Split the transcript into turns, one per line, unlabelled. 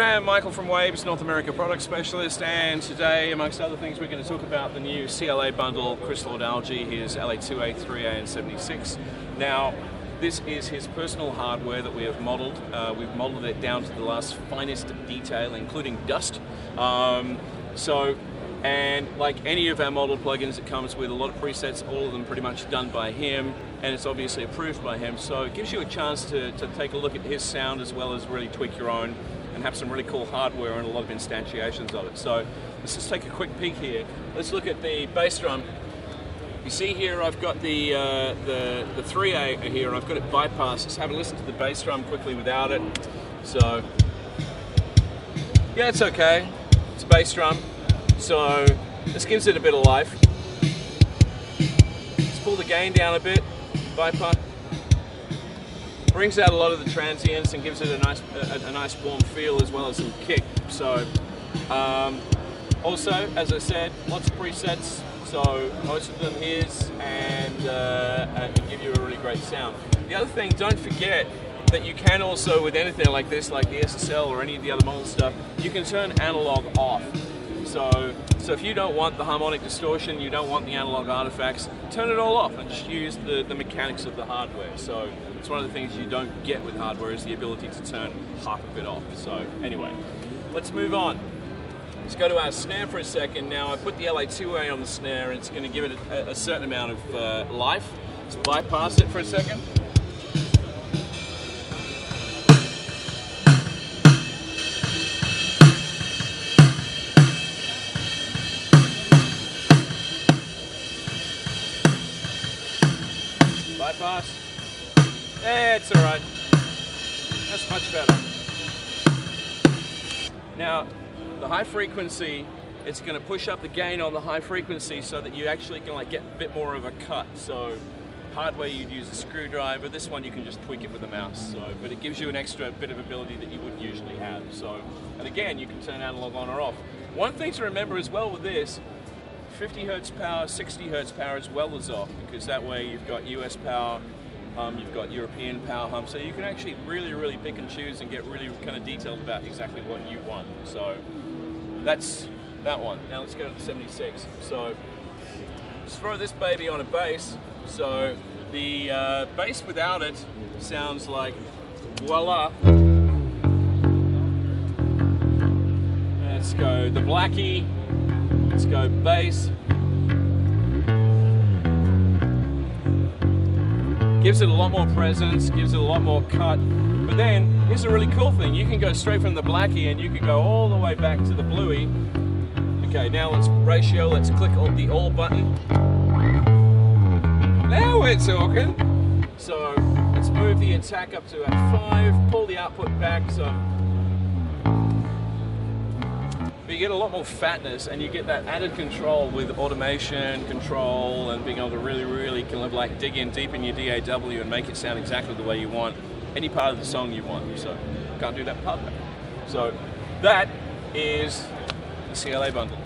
I am Michael from Waves, North America Product Specialist, and today, amongst other things, we're going to talk about the new CLA Bundle, Chris Lord-Alge, his LA2A, 3A, and 76. Now, this is his personal hardware that we have modeled. We've modeled it down to the last finest detail, including dust. And like any of our model plugins, it comes with a lot of presets, all of them pretty much done by him, and it's obviously approved by him. So it gives you a chance to take a look at his sound as well as really tweak your own and have some really cool hardware and a lot of instantiations of it. So let's just take a quick peek here. Let's look at the bass drum. You see here I've got the 3A here, and I've got it bypassed. Let's have a listen to the bass drum quickly without it. So, yeah, it's okay. It's a bass drum. So this gives it a bit of life. Let's pull the gain down a bit, bypass. Brings out a lot of the transients and gives it a nice warm feel as well as some kick. So also, as I said, lots of presets. So most of them his, and give you a really great sound. The other thing, don't forget that you can also, with anything like this, like the SSL or any of the other model stuff, you can turn analog off. So if you don't want the harmonic distortion, you don't want the analog artifacts, turn it all off and just use the mechanics of the hardware. So it's one of the things you don't get with hardware, is the ability to turn half of it off. So anyway, let's move on. Let's go to our snare for a second. Now I put the LA2A on the snare, and it's going to give it a certain amount of life. Let's bypass it for a second. Bypass. It's alright. That's much better. Now, the high frequency, it's going to push up the gain on the high frequency so that you actually can get a bit more of a cut. So, hardware you'd use a screwdriver. This one you can just tweak it with a mouse. So, but it gives you an extra bit of ability that you wouldn't usually have. So, and again, you can turn analog on or off. One thing to remember as well with this, 50 Hertz power, 60 Hertz power as well as off, because that way you've got US power, you've got European power hum, so you can actually really pick and choose and get really kind of detailed about exactly what you want. So that's that one. Now let's go to the 76. So let's throw this baby on a bass. So the bass without it sounds like voila. Let's go the Blackie. Let's go bass. Gives it a lot more presence, gives it a lot more cut. But then, here's a really cool thing. You can go straight from the Blackie and you can go all the way back to the Bluey. Okay, now let's ratio, let's click the all button. Now we're talking. So, let's move the attack up to at 5, pull the output back. So, but you get a lot more fatness, and you get that added control with automation, control, and being able to really kind of dig in deep in your DAW and make it sound exactly the way you want, any part of the song you want. So can't do that part. So that is the CLA Bundle.